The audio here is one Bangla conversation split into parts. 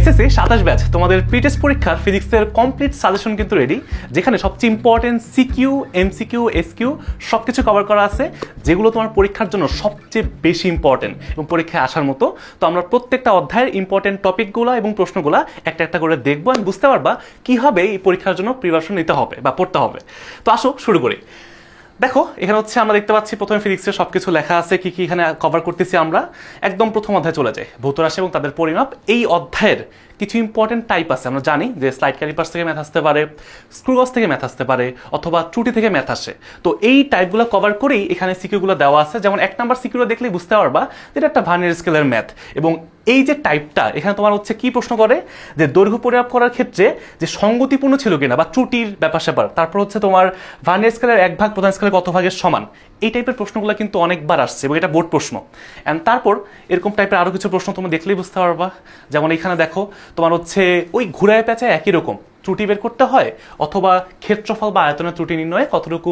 এসএসসি 27 ব্যাচ তোমাদের প্রি টেস্ট পরীক্ষার ফিজিক্সের কমপ্লিট সাজেশন কিন্তু রেডি, যেখানে সবচেয়ে ইম্পর্টেন্ট সিকিউ, এমসিকিউ, এসকিউ সব কিছু কভার করা আছে, যেগুলো তোমার পরীক্ষার জন্য সবচেয়ে বেশি ইম্পর্টেন্ট এবং পরীক্ষায় আসার মতো। তো আমরা প্রত্যেকটা অধ্যায়ের ইম্পর্টেন্ট টপিকগুলো এবং প্রশ্নগুলো একটা একটা করে দেখবো, আমি বুঝতে পারবা কীভাবে এই পরীক্ষার জন্য প্রিপারেশন নিতে হবে বা পড়তে হবে। তো আসো শুরু করি। দেখো এখানে হচ্ছে আমরা দেখতে পাচ্ছি প্রথমে ফিজিক্সের সবকিছু লেখা আছে, কি কি এখানে কভার করতেছি আমরা। একদম প্রথম অধ্যায় চলে যায়, ভৌত রাশি এবং তাদের পরিমাপ। এই অধ্যায়ের কিছু ইম্পর্টেন্ট টাইপ আছে, আমরা জানি যে স্লাইড ক্যালিপার্স থেকে ম্যাথ আসতে পারে, স্ক্রুগজ থেকে ম্যাথ আসতে পারে, অথবা ত্রুটি থেকে ম্যাথ আসে। তো এই টাইপগুলো কভার করেই এখানে সিকিউগুলো দেওয়া আছে। যেমন 1 নাম্বার সিকিউগুলো দেখলেই বুঝতে পারবা যে এটা একটা ভার্নিয়ার স্কেলের ম্যাথ। এবং এই যে টাইপটা এখানে তোমার হচ্ছে কি প্রশ্ন করে, যে দৈর্ঘ্য পরিমাপ করার ক্ষেত্রে যে সঙ্গতিপূর্ণ ছিল কিনা বা ত্রুটির ব্যাপার স্যাপার, তারপর হচ্ছে তোমার ভার্নিয়ার স্কেলের 1 ভাগ প্রধান স্কেলের কত ভাগের সমান, এই টাইপের প্রশ্নগুলো কিন্তু অনেকবার আসছে এবং এটা বোর্ড প্রশ্ন। অ্যান্ড তারপর এরকম টাইপের আরও কিছু প্রশ্ন তুমি দেখলেই বুঝতে পারবা। যেমন এখানে দেখো তোমার হচ্ছে ওই ঘুরায় পেঁচায় একই রকম ত্রুটি বের করতে হয়, অথবা ক্ষেত্রফল বা আয়তনের ত্রুটি নির্ণয়ে কতটুকু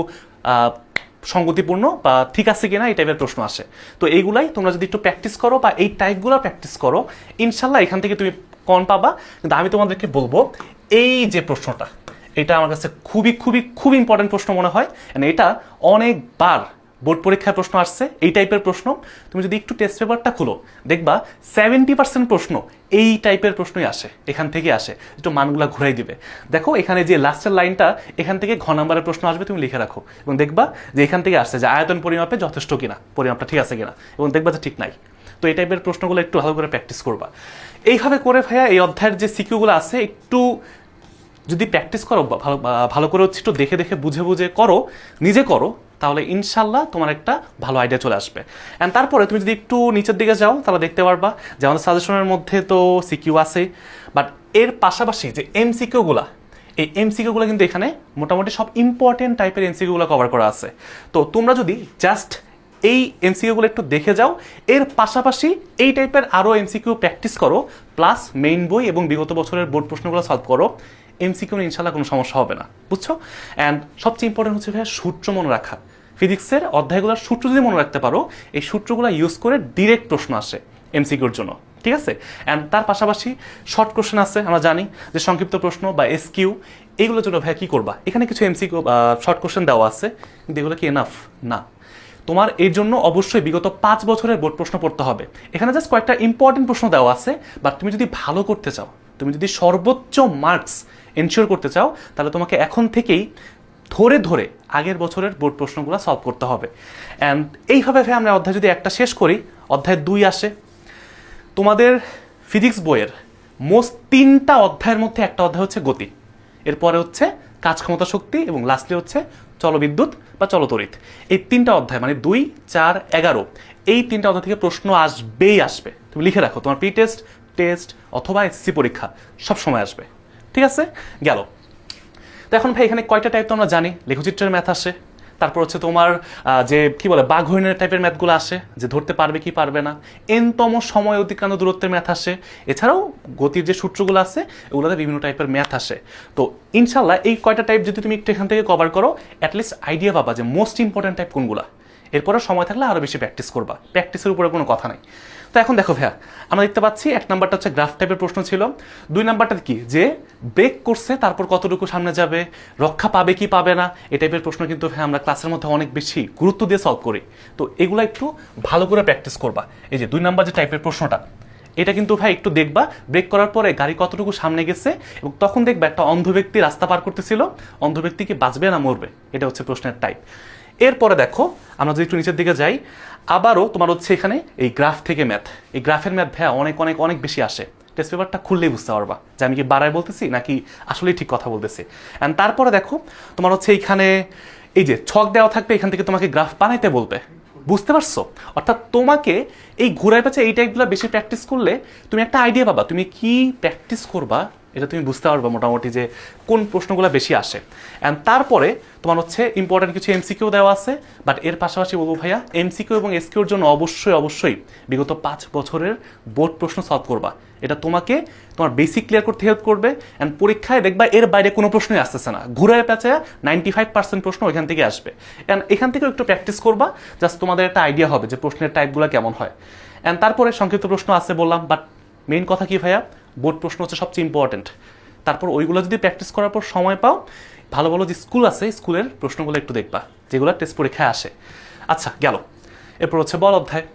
সঙ্গতিপূর্ণ বা ঠিক আছে কিনা, এই টাইপের প্রশ্ন আসে। তো এইগুলাই তোমরা যদি একটু প্র্যাকটিস করো বা এই টাইপগুলো প্র্যাকটিস করো, ইনশাল্লাহ এখান থেকে তুমি কম পাবা। কিন্তু আমি তোমাদেরকে বলবো এই যে প্রশ্নটা, এটা আমার কাছে খুবই খুবই খুব ইম্পর্টেন্ট প্রশ্ন মনে হয়। এটা অনেকবার বোর্ড পরীক্ষায় প্রশ্ন আসছে এই টাইপের প্রশ্ন। তুমি যদি একটু টেস্ট পেপারটা খুলো দেখবা 70% প্রশ্ন এই টাইপের প্রশ্নই আসে, এখান থেকে আসে। একটু মানগুলা ঘুরাই দিবে। দেখো এখানে যে লাস্টের লাইনটা, এখান থেকে ঘ নাম্বারের প্রশ্ন আসবে, তুমি লিখে রাখো এবং দেখবা যে এখান থেকে আসছে যে আয়তন পরিমাপে যথেষ্ট কিনা, পরিমাপটা ঠিক আছে কিনা, এবং দেখবা যে ঠিক নাই। তো এই টাইপের প্রশ্নগুলো একটু ভালো করে প্র্যাকটিস করবা। এইভাবে করে ভাইয়া এই অধ্যায়ের যে সিকিউগুলো আছে একটু যদি প্র্যাকটিস করো, ভালো করে হচ্ছে একটু দেখে দেখে বুঝে বুঝে করো, নিজে করো, তাহলে ইনশাল্লাহ তোমার একটা ভালো আইডিয়া চলে আসবে। অ্যান্ড তারপরে তুমি যদি একটু নিচের দিকে যাও তাহলে দেখতে পারবা যে আমাদের সাজেশনের মধ্যে তো সিকিউ আছে, বাট এর পাশাপাশি যে এমসিকিউগুলা, এই এমসিকিউগুলো কিন্তু এখানে মোটামুটি সব ইম্পর্টেন্ট টাইপের এমসিকিউগুলো কভার করা আছে। তো তোমরা যদি জাস্ট এই এমসিকিউগুলো একটু দেখে যাও, এর পাশাপাশি এই টাইপের আরও এমসিকিউ প্র্যাকটিস করো, প্লাস মেইন বই এবং বিগত বছরের বোর্ড প্রশ্নগুলো সলভ করো, এমসিকিউ ইনশাল্লাহ কোনো সমস্যা হবে না, বুঝছো? অ্যান্ড সবচেয়ে ইম্পর্টেন্ট হচ্ছে ভাইয়া সূত্র মনে রাখা। ফিজিক্সের অধ্যায়গুলোর সূত্র যদি মনে রাখতে পারো, এই সূত্রগুলো ইউজ করে ডিরেক্ট প্রশ্ন আসে এমসিকিউর জন্য, ঠিক আছে? অ্যান্ড তার পাশাপাশি শর্ট কোশ্চেন আছে, আমরা জানি যে সংক্ষিপ্ত প্রশ্ন বা এসকিউ, এইগুলোর জন্য ভাইয়া কী করবা, এখানে কিছু এমসিকিউ শর্ট কোশ্চেন দেওয়া আছে, কিন্তু এগুলো কি এনাফ না। তোমার এর জন্য অবশ্যই বিগত 5 বছরের বোর্ড প্রশ্ন পড়তে হবে। এখানে জাস্ট কয়েকটা ইম্পর্টেন্ট প্রশ্ন দেওয়া আছে, বাট তুমি যদি ভালো করতে চাও, তুমি যদি সর্বোচ্চ মার্কস এনশিওর করতে চাও, তাহলে তোমাকে এখন থেকেই ধরে ধরে আগের বছরের বোর্ড প্রশ্নগুলো সলভ করতে হবে। অ্যান্ড এইভাবে আমরা অধ্যায় যদি একটা শেষ করি, অধ্যায় 2 আসে। তোমাদের ফিজিক্স বইয়ের মোস্ট 3টা অধ্যায়ের মধ্যে একটা অধ্যায় হচ্ছে গতি, এরপরে হচ্ছে কাজ ক্ষমতা শক্তি, এবং লাস্টলি হচ্ছে চলবিদ্যুৎ বা চলতড়িৎ। এই 3টা অধ্যায় মানে 2, 4, 11, এই 3টা অধ্যায় থেকে প্রশ্ন আসবেই আসবে। তুমি লিখে রাখো, তোমার প্রি টেস্ট, টেস্ট অথবা এসএসসি পরীক্ষা সব সময় আসবে, ঠিক আছে? গেল। তো এখন ভাই এখানে কয়টা টাইপ তো আমরা জানি, লেখচিত্রের ম্যাথ আসে, তারপর হচ্ছে তোমার যে কি বলে বাঘ হরিণের টাইপের ম্যাথগুলো আসে, যে ধরতে পারবে কি পারবে না, এনতম সময় অতিক্রান্ত দূরত্বের ম্যাথ আসে, এছাড়াও গতির যে সূত্রগুলো আছে এগুলোতে বিভিন্ন টাইপের ম্যাথ আসে। তো ইনশাল্লাহ এই কয়টা টাইপ যদি তুমি একটু এখান থেকে কভার করো, অ্যাটলিস্ট আইডিয়া পাবা যে মোস্ট ইম্পর্টেন্ট টাইপ কোনগুলো। এরপরে সময় থাকলে আরও বেশি প্র্যাকটিস করবা, প্র্যাকটিসের উপরে কোনো কথা নাই। তো এখন দেখো ভাইয়া, আমরা দেখতে পাচ্ছি 1 নাম্বারটা হচ্ছে গ্রাফ টাইপের প্রশ্ন ছিল, 2 নাম্বারটা কি, যে ব্রেক করছে তারপর কতটুকু সামনে যাবে, রক্ষা পাবে কি পাবে না, এই টাইপের প্রশ্ন কিন্তু ভাই আমরা ক্লাসের মধ্যে অনেক বেশি গুরুত্ব দিয়ে সলভ করি। তো এগুলো একটু ভালো করে প্র্যাকটিস করবা। এই যে 2 নাম্বার যে টাইপের প্রশ্নটা, এটা কিন্তু ভাই একটু দেখবা ব্রেক করার পরে গাড়ি কতটুকু সামনে গেছে, এবং তখন দেখবা একটা অন্ধ ব্যক্তি রাস্তা পার করতেছিল, অন্ধ ব্যক্তি কি বাঁচবে না মরবে, এটা হচ্ছে প্রশ্নের টাইপ। এরপরে দেখো আমরা যদি একটু নিচের দিকে যাই, আবারও তোমার হচ্ছে এখানে এই গ্রাফ থেকে ম্যাথ, এই গ্রাফের ম্যাথ ভাইয়া অনেক অনেক অনেক বেশি আসে। টেস্ট পেপারটা খুললেই বুঝতে পারবা যে আমি কি বাড়ায় বলতেছি নাকি আসলেই ঠিক কথা বলতেছি। অ্যান্ড তারপরে দেখো তোমার হচ্ছে এইখানে এই যে ছক দেওয়া থাকবে, এখান থেকে তোমাকে গ্রাফ বানাইতে বলবে, বুঝতে পারছো? অর্থাৎ তোমাকে এই ঘোরায় পেঁচে এই টাইপগুলো বেশি প্র্যাকটিস করলে তুমি একটা আইডিয়া পাবা তুমি কি প্র্যাকটিস করবা, এটা তুমি বুঝতে পারবে মোটামুটি যে কোন প্রশ্নগুলো বেশি আসে। অ্যান্ড তারপরে তোমার হচ্ছে ইম্পর্টেন্ট কিছু এমসিকিউ দেওয়া আছে, বাট এর পাশাপাশি বলবো ভাইয়া এমসিকিউ এবং এসকিউর জন্য অবশ্যই অবশ্যই বিগত 5 বছরের বোর্ড প্রশ্ন সলভ করবা। এটা তোমাকে তোমার বেসিক ক্লিয়ার করতে হেল্প করবে। অ্যান্ড পরীক্ষায় দেখবা এর বাইরে কোনো প্রশ্নই আসতেছে না, ঘুরায় পেঁচায় 95% প্রশ্ন ওইখান থেকে আসবে। অ্যান্ড এখান থেকেও একটু প্র্যাকটিস করবা, জাস্ট তোমাদের একটা আইডিয়া হবে যে প্রশ্নের টাইপগুলো কেমন হয়। অ্যান্ড তারপরে সংক্ষিপ্ত প্রশ্ন আছে বললাম, বাট মেইন কথা কি ভাইয়া, বোর্ড প্রশ্ন হচ্ছে সবচেয়ে ইম্পর্টেন্ট। তারপর ওইগুলো যদি প্র্যাকটিস করার পর সময় পাও, ভালো ভালো যে স্কুল আছে স্কুলের প্রশ্নগুলো একটু দেখবা যেগুলো টেস্ট পরীক্ষায় আসে। আচ্ছা গেল, এরপর হচ্ছে বল অধ্যায়।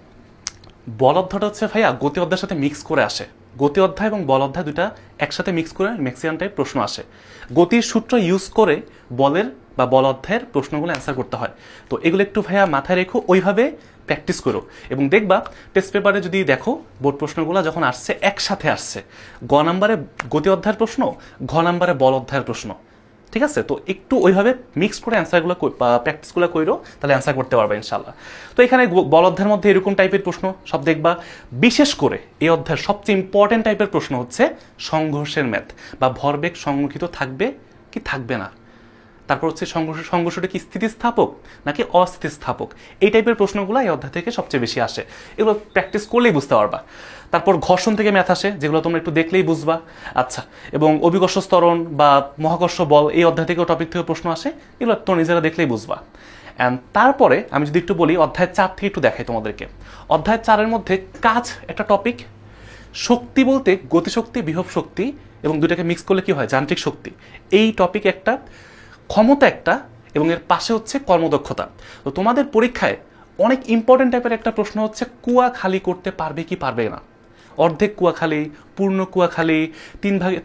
বল অধ্যায়টা হচ্ছে ভাইয়া গতি অধ্যায়ের সাথে মিক্স করে আসে। গতি অধ্যায় এবং বল অধ্যায় দুটা একসাথে মিক্স করে ম্যাক্সিমাম টাইপ প্রশ্ন আসে। গতির সূত্র ইউজ করে বলের বা বল অধ্যায়ের প্রশ্নগুলো অ্যান্সার করতে হয়। তো এগুলো একটু ভাইয়া মাথায় রেখো, ওইভাবে প্র্যাকটিস করো এবং দেখবা টেস্ট পেপারে যদি দেখো বোর্ড প্রশ্নগুলো যখন আসছে একসাথে আসছে, গ নাম্বারে গতি অধ্যায়ের প্রশ্ন, ঘ নাম্বারে বল অধ্যায়ের প্রশ্ন, ঠিক আছে? তো একটু ওইভাবে মিক্স করে অ্যান্সারগুলো প্র্যাকটিসগুলো করো, তাহলে অ্যান্সার করতে পারবে ইনশাল্লাহ। তো এখানে বল অধ্যায়ের মধ্যে এরকম টাইপের প্রশ্ন সব দেখবা। বিশেষ করে এই অধ্যায়ের সবচেয়ে ইম্পর্টেন্ট টাইপের প্রশ্ন হচ্ছে সংঘর্ষের ম্যাথ বা ভরবেগ সংরক্ষিত থাকবে কি থাকবে না। তারপর হচ্ছে সংঘর্ষটা কি স্থিতিস্থাপক নাকি অস্থিতিস্থাপক, এই টাইপের প্রশ্নগুলো এই অধ্যায় থেকে সবচেয়ে বেশি আসে। এগুলো প্র্যাকটিস করলেই বুঝতে পারবা। তারপর ঘর্ষণ থেকে ম্যাথ আসে, যেগুলো তোমরা একটু দেখলেই বুঝবা। আচ্ছা, এবং অভিকর্ষ ত্বরণ বা মহাকর্ষ বল এই অধ্যায় থেকেও টপিক থেকে প্রশ্ন আসে, এগুলো তো নিজেরা দেখলেই বুঝবা। অ্যান্ড তারপরে আমি যদি একটু বলি অধ্যায় 4 থেকে একটু দেখাই তোমাদেরকে। অধ্যায় 4-এর মধ্যে কাজ একটা টপিক, শক্তি বলতে গতিশক্তি, বিভব শক্তি এবং দুটাকে মিক্স করলে কি হয় যান্ত্রিক শক্তি, এই টপিক একটা, ক্ষমতা একটা, এবং এর পাশে হচ্ছে কর্মদক্ষতা। তো তোমাদের পরীক্ষায় অনেক ইম্পর্টেন্ট টাইপের একটা প্রশ্ন হচ্ছে কুয়া খালি করতে পারবে কি পারবে না। অর্ধেক কুয়া খালি, পূর্ণ কুয়া খালি,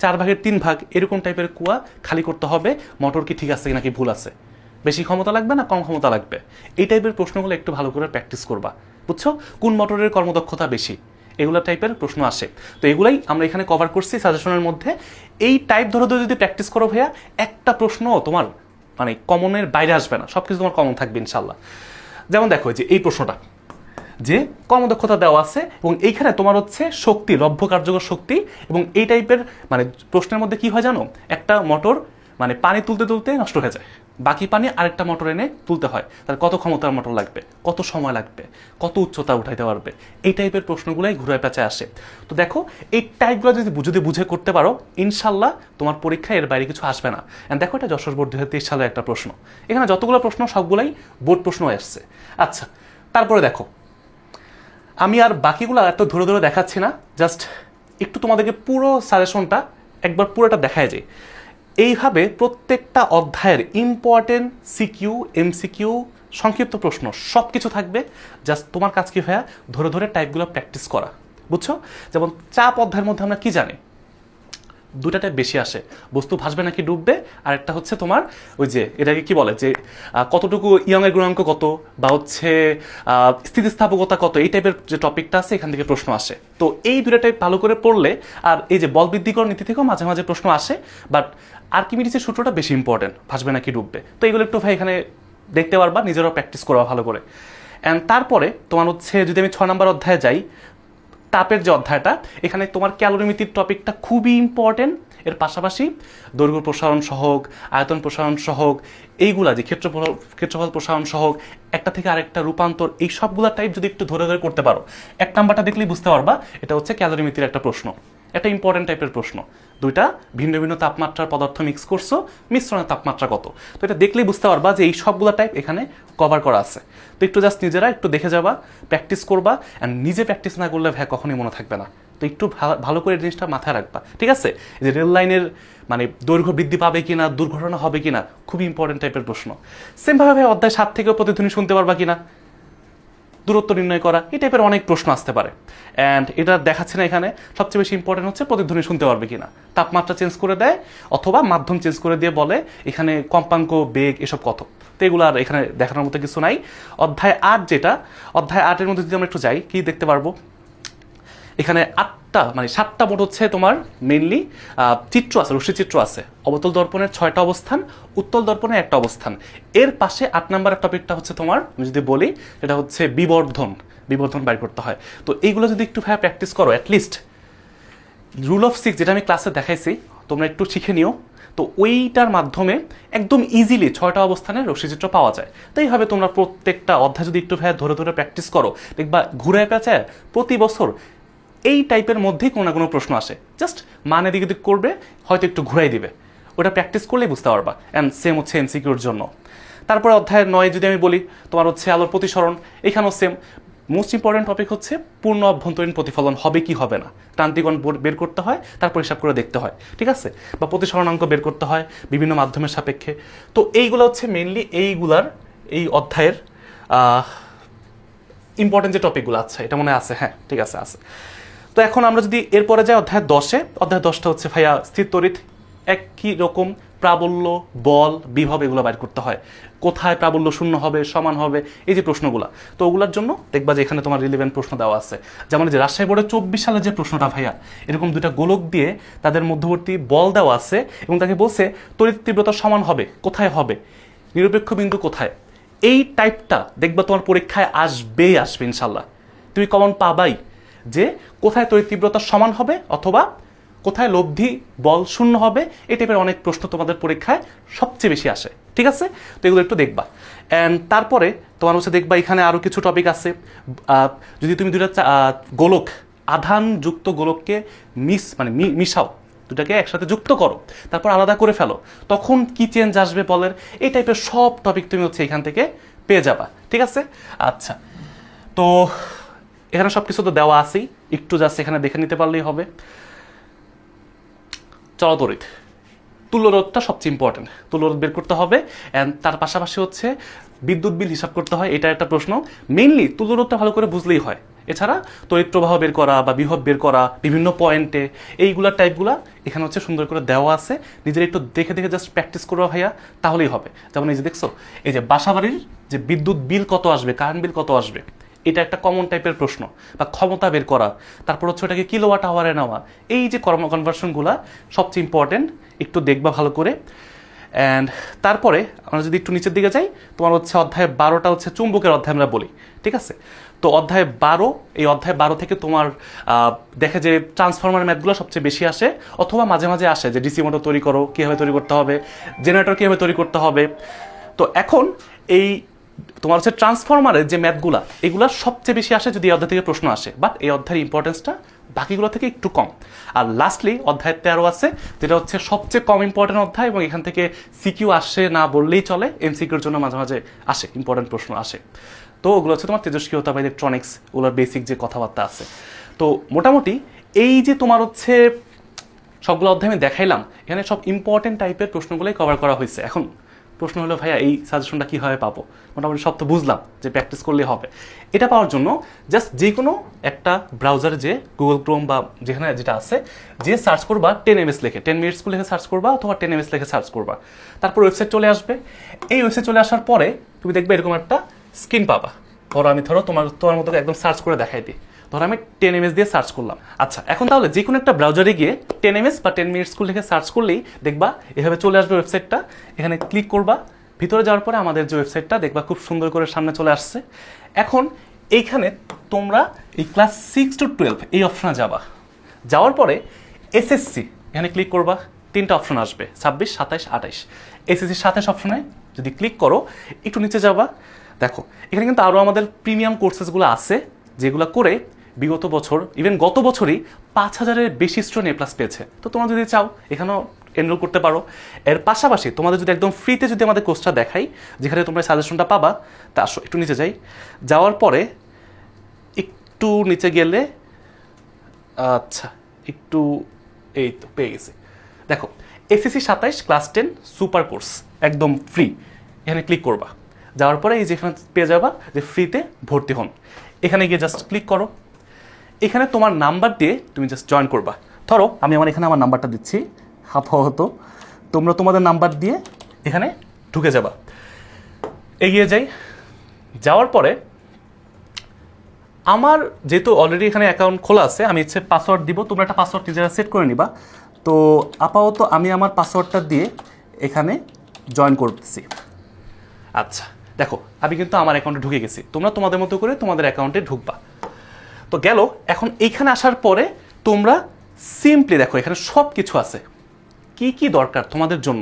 4 ভাগের 3 ভাগ এরকম টাইপের কুয়া খালি করতে হবে। মোটর কি ঠিক আছে নাকি ভুল আছে, বেশি ক্ষমতা লাগবে না কম ক্ষমতা লাগবে, এই টাইপের প্রশ্নগুলো একটু ভালো করে প্র্যাকটিস করবা। বুঝছো? কোন মোটরের কর্মদক্ষতা বেশি, এগুলো টাইপের প্রশ্ন আসে। তো এগুলাই আমরা এখানে কভার করছি সাজেশনের মধ্যে। এই টাইপ ধরে ধরে যদি প্র্যাকটিস করো ভাইয়া, একটা প্রশ্ন তোমার মানে কমনের বাইরে আসবে না, সব কিছু তোমার কমন থাকবে ইনশাল্লাহ। যেমন দেখো যে এই প্রশ্নটা, যে কর্মদক্ষতা দেওয়া আছে এবং এইখানে তোমার হচ্ছে শক্তি, লভ্য কার্যকর শক্তি, এবং এই টাইপের মানে প্রশ্নের মধ্যে কি হয় জানো, একটা মোটর মানে পানি তুলতে তুলতে নষ্ট হয়ে যায়, বাকি পানি আরেকটা মোটর এনে তুলতে হয়, তাহলে কত ক্ষমতার মোটর লাগবে, কত সময় লাগবে, কত উচ্চতা উঠাইতে পারবে, এই টাইপের প্রশ্নগুলোই ঘুরায় পেঁচায় আসে। তো দেখো এই টাইপগুলো যদি বুঝে করতে পারো, ইনশাল্লাহ তোমার পরীক্ষায় এর বাইরে কিছু আসবে না। এন্ড দেখো এটা যশোর বোর্ড 2023 সালের একটা প্রশ্ন, এখানে যতগুলো প্রশ্ন সবগুলাই বোর্ড প্রশ্ন আসছে। আচ্ছা, তারপরে দেখো আমি আর বাকিগুলো এত ধরে ধরে দেখাচ্ছি না, জাস্ট একটু তোমাদেরকে পুরো সাজেশনটা একবার পুরোটা দেখায় যায়। এইভাবে প্রত্যেকটা অধ্যায়ের ইম্পর্টেন্ট সিকিউ, এমসিকিউ, সংক্ষিপ্ত প্রশ্ন সব কিছু থাকবে। জাস্ট তোমার কাজ কি ভাইয়া, ধরে ধরে টাইপগুলো প্র্যাকটিস করা। বুঝছো? যেমন চাপ অধ্যায়ের মধ্যে আমরা কি জানি, দুটা টাইপ বেশি আসে, বস্তু ভাসবে নাকি ডুববে, আর একটা হচ্ছে তোমার ওই যে এটাকে কি বলে যে কতটুকু ইয়ংয়ের গুণাঙ্ক কত, বা হচ্ছে স্থিতিস্থাপকতা কত, এই টাইপের যে টপিকটা আছে এখান থেকে প্রশ্ন আসে। তো এই দুটা টাইপ ভালো করে পড়লে, আর এই যে বল বৃদ্ধিকরণ নীতি থেকেও মাঝে মাঝে প্রশ্ন আসে, বাট আর্কিমিডিসের সূত্রটা বেশি ইম্পর্টেন্ট, ভাসবে নাকি ডুববে। তো এগুলো একটু ভাই এখানে দেখতে পারবা, নিজেরাও প্র্যাকটিস করবা ভালো করে। অ্যান্ড তারপরে তোমার হচ্ছে যদি আমি 6 নম্বর অধ্যায়ে যাই, তাপের যে অধ্যায়টা, এখানে তোমার ক্যালোরিমিতির টপিকটা খুবই ইম্পর্টেন্ট। এর পাশাপাশি দৈর্ঘ্য প্রসারণ সহগ, আয়তন প্রসারণ সহগ, এইগুলা যে ক্ষেত্রফল প্রসারণ সহগ, একটা থেকে আরেকটা রূপান্তর, এই সবগুলা টাইপ যদি একটু ধরে ধরে করতে পারো, 1 নাম্বারটা দেখলেই বুঝতে পারবা এটা হচ্ছে ক্যালোরিমিতির একটা প্রশ্ন, একটা ইম্পর্টেন্ট টাইপের প্রশ্ন। দুইটা ভিন্ন ভিন্ন তাপমাত্রার পদার্থ মিক্স করছো, মিশ্রণের তাপমাত্রা কত, তো এটা দেখলেই বুঝতে পারবা যে এই সবগুলা টাইপ এখানে কভার করা আছে। তো একটু জাস্ট নিজেরা একটু দেখে যাবা, প্র্যাকটিস করবা, অ্যান্ড নিজে প্র্যাকটিস না করলে ভাই কখনোই মনে থাকবে না। তো একটু ভালো করে জিনিসটা মাথায় রাখবা, ঠিক আছে? এই যে রেল লাইনের মানে দৈর্ঘ্য বৃদ্ধি পাবে কিনা, দুর্ঘটনা হবে কিনা, খুবই ইম্পর্টেন্ট টাইপের প্রশ্ন। সেমভাবে ভাই অধ্যায় 7 থেকেও প্রতিধ্বনি শুনতে পারবা কিনা, দূরত্ব নির্ণয় করা, এই টাইপের অনেক প্রশ্ন আসতে পারে। অ্যান্ড এটা দেখাচ্ছে না এখানে, সবচেয়ে বেশি ইম্পর্টেন্ট হচ্ছে প্রতিধ্বনি শুনতে পারবে কিনা। তাপমাত্রা চেঞ্জ করে দেয় অথবা মাধ্যম চেঞ্জ করে দিয়ে বলে এখানে কম্পাঙ্ক, বেগ এসব কত। তো এগুলো আর এখানে দেখানোর মতো কিছু নাই। অধ্যায় 8 যেটা, অধ্যায় 8-এর মধ্যে যদি আমরা একটু যাই, কি দেখতে পারবো এখানে 8টা মানে 7টা মোট হচ্ছে তোমার মেইনলি চিত্র আছে, রশ্মি চিত্র আছে। অবতল দর্পণের 6টা অবস্থান, উত্তল দর্পণের 1টা অবস্থান। এর পাশে 8 নাম্বারের টপিকটা হচ্ছে তোমার, আমি যদি বলি এটা হচ্ছে বিবর্ধন বাইর করতে হয়। তো এইগুলো যদি একটু ভাই প্র্যাকটিস করো, অ্যাটলিস্ট রুল অফ 6 যেটা আমি ক্লাসে দেখাইছি তোমরা একটু শিখে নিও। তো ওইটার মাধ্যমে একদম ইজিলি 6টা অবস্থানের রশ্মিচিত্র পাওয়া যায়। তো এইভাবে তোমরা প্রত্যেকটা অধ্যায় যদি একটু ভাই ধরে ধরে প্র্যাকটিস করো, দেখবা ঘুরে পেঁচায় প্রতি বছর এই টাইপের মধ্যেই কোনো না কোনো প্রশ্ন আসে। জাস্ট মানে দিকে দিক করবে, হয়তো একটু ঘুরাই দিবে, ওটা প্র্যাকটিস করলেই বুঝতে পারবা। অ্যান্ড সেম হচ্ছে এমসিকিউর জন্য। তারপরে অধ্যায় 9 যদি আমি বলি, তোমার হচ্ছে আলোর প্রতিসরণ, এখানেও সেম মোস্ট ইম্পর্টেন্ট টপিক হচ্ছে পূর্ণ অভ্যন্তরীণ প্রতিফলন হবে কি হবে না, ক্রান্তিকোণ বের করতে হয়, তারপর হিসাব করে দেখতে হয়, ঠিক আছে, বা প্রতিসরণাঙ্ক বের করতে হয় বিভিন্ন মাধ্যমের সাপেক্ষে। তো এইগুলো হচ্ছে মেইনলি এই অধ্যায়ের ইম্পর্টেন্ট যে টপিকগুলো আছে, এটা মনে আছে, হ্যাঁ ঠিক আছে আছে। তো এখন আমরা যদি এরপরে যাই অধ্যায় 10-এ, অধ্যায় 10টা হচ্ছে ভাইয়া স্থির তড়িৎ, একই রকম প্রাবল্য, বল, বিভব এগুলো বাইর করতে হয়, কোথায় প্রাবল্য শূন্য হবে, সমান হবে, এই যে প্রশ্নগুলো। তো ওগুলোর জন্য দেখবা যে এখানে তোমার রিলেভেন্ট প্রশ্ন দেওয়া আছে, যেমন যে রাজশাহী বোর্ডে 24 সালের যে প্রশ্নটা ভাইয়া, এরকম দুইটা গোলক দিয়ে তাদের মধ্যবর্তী বল দেওয়া আছে এবং তাকে বলছে তড়িৎ তীব্রতা সমান হবে, কোথায় হবে, নিরপেক্ষ বিন্দু কোথায়। এই টাইপটা দেখবা তোমার পরীক্ষায় আসবে ইনশাল্লাহ, তুমি কমন পাবাই যে কোথায় তড়িৎ তীব্রতা সমান হবে অথবা কোথায় লব্ধি বল শূন্য হবে। এই টাইপের অনেক প্রশ্ন তোমাদের পরীক্ষায় সবচেয়ে বেশি আসে, ঠিক আছে। তো এগুলো একটু দেখবা। অ্যান্ড তারপরে তোমার হচ্ছে দেখবা এখানে আরও কিছু টপিক আছে। যদি তুমি দুইটা গোলক, আধানযুক্ত গোলককে মিশাও, দুটাকে একসাথে যুক্ত করো, তারপর আলাদা করে ফেলো, তখন কি চেঞ্জ আসবে বলের, এই টাইপের সব টপিক তুমি হচ্ছে এখান থেকে পেয়ে যাবা, ঠিক আছে। আচ্ছা, তো এখানে সব কিছু তো দেওয়া আছেই, একটু জাস্ট এখানে দেখে নিতে পারলেই হবে। চলতড়িৎ, তুল্যরোধটা সবচেয়ে ইম্পর্টেন্ট, তুল্যরোধ বের করতে হবে। অ্যান্ড তার পাশাপাশি হচ্ছে বিদ্যুৎ বিল হিসাব করতে হয়, এটা একটা প্রশ্ন। মেইনলি তুল্যরোধটা ভালো করে বুঝলেই হয়, এছাড়া তড়িৎ প্রবাহ বের করা বা বিভব বের করা বিভিন্ন পয়েন্টে, এইগুলার টাইপগুলা এখানে হচ্ছে সুন্দর করে দেওয়া আছে। নিজের একটু দেখে দেখে জাস্ট প্র্যাকটিস করবা ভাইয়া, তাহলেই হবে। যেমন এই যে দেখছো, এই যে বাসাবাড়ির যে বিদ্যুৎ বিল কত আসবে, কারেন্ট বিল কত আসবে, এটা একটা কমন টাইপের প্রশ্ন। বা ক্ষমতা বের করা, তারপর হচ্ছে ওটাকে কিলোওয়াট আওয়ারে নেওয়া, এই যে কনভার্সনগুলা সবচেয়ে ইম্পর্টেন্ট, একটু দেখবা ভালো করে। অ্যান্ড তারপরে আমরা যদি একটু নিচের দিকে যাই, তোমার হচ্ছে অধ্যায় 12টা হচ্ছে চুম্বকের অধ্যায় আমরা বলি, ঠিক আছে। তো অধ্যায় 12, এই অধ্যায় 12 থেকে তোমার দেখে যে ট্রান্সফরমার ম্যাথগুলো সবচেয়ে বেশি আসে, অথবা মাঝে মাঝে আসে যে ডিসি মোটর তৈরি করো, কীভাবে তৈরি করতে হবে, জেনারেটর কীভাবে তৈরি করতে হবে। তো এখন এই তোমার হচ্ছে ট্রান্সফরমারের যে ম্যাথগুলা, এগুলা সবচেয়ে বেশি আসে যদি এই অধ্যায় থেকে প্রশ্ন আসে, বাট এই অধ্যায়ের ইম্পর্টেন্সটা বাকিগুলো থেকে একটু কম। আর লাস্টলি অধ্যায় 13 আছে, যেটা হচ্ছে সবচেয়ে কম ইম্পর্টেন্ট অধ্যায়, এবং এখান থেকে সিকিউ আসে না বললেই চলে, এমসিকিউর জন্য মাঝে মাঝে আসে, ইম্পর্টেন্ট প্রশ্ন আসে। তো ওগুলো হচ্ছে তোমার তেজস্ক্রিয়তা বা ইলেকট্রনিক্স, ওগুলোর বেসিক যে কথাবার্তা আছে। তো মোটামুটি এই যে তোমার হচ্ছে সবগুলো অধ্যায় আমি দেখাইলাম, এখানে সব ইম্পর্টেন্ট টাইপের প্রশ্নগুলোই কভার করা হয়েছে। এখন প্রশ্ন হলো ভাইয়া এই সাজেশনটা কীভাবে পাবো? মোটামুটি সব তো বুঝলাম যে প্র্যাকটিস করলে হবে। এটা পাওয়ার জন্য জাস্ট যে কোনো একটা ব্রাউজারে, যে গুগল ক্রোম বা যেখানে যেটা আছে, যে সার্চ করবা 10 ms লিখে, 10 মিনিটস লিখে সার্চ করবা, অথবা 10 ms লিখে সার্চ করবা, তারপর ওয়েবসাইট চলে আসবে। এই ওয়েবসাইট চলে আসার পরে তুমি দেখবে এরকম একটা স্ক্রিন পাবা। ধরো তোমার মতো একদম সার্চ করে দেখাই দিই। ধরো আমি 10 ms দিয়ে সার্চ করলাম। আচ্ছা, এখন তাহলে যে কোনো একটা ব্রাউজারে গিয়ে 10 ms বা 10 মিনিটস লিখে সার্চ করলেই দেখবা এভাবে চলে আসবে ওয়েবসাইটটা। এখানে ক্লিক করবা, ভিতরে যাওয়ার পরে আমাদের যে ওয়েবসাইটটা দেখবা খুব সুন্দর করে সামনে চলে আসছে। এখন এইখানে তোমরা এই ক্লাস 6 to 12 এই অপশনে যাওয়ার পরে এসএসসি এখানে ক্লিক করবা, 3টা অপশন আসবে, 26, 27, 28। এসএসসি 27 অপশনে যদি ক্লিক করো, একটু নিচে যাবা, দেখো এখানে কিন্তু আরও আমাদের প্রিমিয়াম কোর্সেসগুলো আছে, যেগুলো করে বিগত বছর, ইভেন গত বছরই 5000-এর বেশি স্টুডেন্ট A+ পেয়েছে। তো তোমরা যদি চাও এখানেও এনরোল করতে পারো। এর পাশাপাশি তোমাদের যদি একদম ফ্রিতে যদি আমাদের কোর্সটা দেখাই, যেখানে তোমরা সাজেশনটা পাবা, তা আসো একটু নিচে যাওয়ার পরে একটু নিচে গেলে, আচ্ছা একটু, এই তো পেয়ে গেছি। দেখো এসএসসি 27 ক্লাস 10 সুপার কোর্স একদম ফ্রি, এখানে ক্লিক করবা। যাওয়ার পরে এই যেখানে পেয়ে যাবা যে ফ্রিতে ভর্তি হন, এখানে গিয়ে জাস্ট ক্লিক করো। এখানে তোমার নাম্বার দিয়ে তুমি জাস্ট জয়েন করবা। ধরো আমি এখানে আমার নাম্বারটা দিচ্ছি, আপাতত তোমরা তোমাদের নাম্বার দিয়ে এখানে ঢুকে যাবা। এগিয়ে যাওয়ার পরে আমার যেহেতু অলরেডি এখানে অ্যাকাউন্ট খোলা আছে, আমি ইচ্ছে পাসওয়ার্ড দিব, তোমরা একটা পাসওয়ার্ড নিজেরা সেট করে নিবা। তো আপাতত আমি আমার পাসওয়ার্ডটা দিয়ে এখানে জয়েন করতেছি। আচ্ছা দেখো আমি কিন্তু আমার অ্যাকাউন্টে ঢুকে গেছি, তোমরা তোমাদের মতো করে তোমাদের অ্যাকাউন্টে ঢুকবা। তো গেল, এখন এইখানে আসার পরে তোমরা সিম্পলি দেখো এখানে সব কিছু আছে, কি কি দরকার তোমাদের জন্য।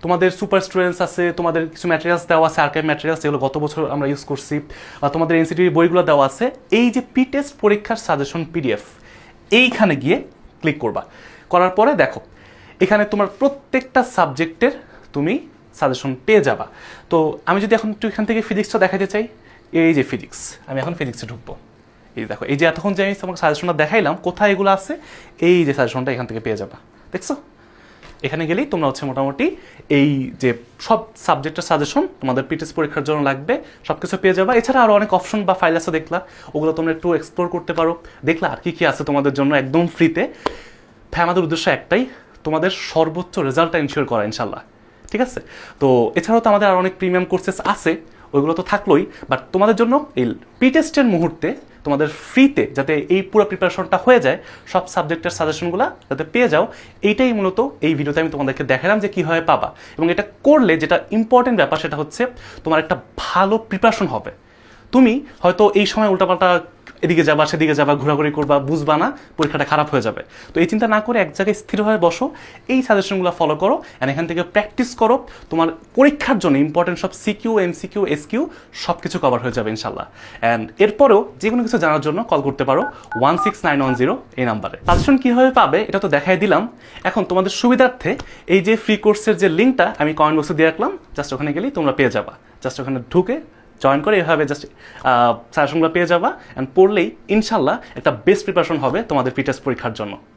তোমাদের সুপার স্টুডেন্টস আছে, তোমাদের কিছু ম্যাটেরিয়ালস দেওয়া আছে, আর্কাইভ ম্যাটেরিয়ালস, যেগুলো গত বছর আমরা ইউজ করছি, বা তোমাদের এনসিটিভি বইগুলো দেওয়া আছে। এই যে টেস্ট পরীক্ষার সাজেশন PDF, এইখানে গিয়ে ক্লিক করবা। করার পরে দেখো এখানে তোমার প্রত্যেকটা সাবজেক্টের তুমি সাজেশন পেয়ে যাবা। তো আমি যদি এখন একটু এখান থেকে ফিজিক্সটা দেখাতে চাই, এই যে ফিজিক্স, আমি এখন ফিজিক্সে ঢুকবো। এই দেখো, এই যে এতক্ষণ যে আমি তোমাকে সাজেশনটা দেখাইলাম, কোথায় এগুলো আছে, এই যে সাজেশনটা এখান থেকে পেয়ে যাবা, দেখছো? এখানে গেলেই তোমরা হচ্ছে মোটামুটি এই যে সব সাবজেক্টের সাজেশন তোমাদের পিটিএস পরীক্ষার জন্য লাগবে সব কিছু পেয়ে যাবা। এছাড়া আরও অনেক অপশন বা ফাইল আছে, দেখলা ওগুলো তোমরা একটু এক্সপ্লোর করতে পারো, দেখলা আর কি কি আছে তোমাদের জন্য একদম ফ্রিতে। ভাই আমাদের উদ্দেশ্য একটাই, তোমাদের সর্বোচ্চ রেজাল্টটা ইনশিওর করা ইনশাল্লাহ, ঠিক আছে? তো এছাড়াও তো আমাদের আর অনেক প্রিমিয়াম কোর্সেস আছে, ওইগুলো তো থাকলোই, বাট তোমাদের জন্য এই পিটেস্টের মুহূর্তে তোমাদের ফ্রিতে যাতে এই পুরো প্রিপারেশনটা হয়ে যায়, সব সাবজেক্টের সাজেশনগুলো যাতে পেয়ে যাও, এইটাই মূলত এই ভিডিওতে আমি তোমাদেরকে দেখালাম যে কীভাবে পাবা। এবং এটা করলে যেটা ইম্পর্টেন্ট ব্যাপার সেটা হচ্ছে তোমার একটা ভালো প্রিপারেশন হবে। তুমি হয়তো এই সময় উল্টাপাল্টা এদিকে যাবা সেদিকে যাবা, ঘোরাঘুরি করবা, বুঝবা না, পরীক্ষাটা খারাপ হয়ে যাবে। তো এই চিন্তা না করে এক জায়গায় স্থিরভাবে বসো, এই সাজেশনগুলো ফলো করো, অ্যান্ড এখান থেকে প্র্যাকটিস করো। তোমার পরীক্ষার জন্য ইম্পর্টেন্ট সব সিকিউ, এমসিকিউ, এসকিউ সব কিছু কভার হয়ে যাবে ইনশাল্লাহ। অ্যান্ড এরপরেও যে কোনো কিছু জানার জন্য কল করতে পারো 16910 এই নাম্বারে। সাজেশন কীভাবে পাবে এটা তো দেখাই দিলাম। এখন তোমাদের সুবিধার্থে এই যে ফ্রি কোর্সের যে লিঙ্কটা আমি কমেন্ট বক্সে দিয়ে রাখলাম, জাস্ট ওখানে গেলেই তোমরা পেয়ে যাবা। জাস্ট ওখানে ঢুকে জয়েন করে এভাবে জাস্ট সাজেশনগুলো পেয়ে যাবা, অ্যান্ড পড়লেই ইনশাল্লাহ একটা বেস্ট প্রিপারেশন হবে তোমাদের পিটেস্ট পরীক্ষার জন্য।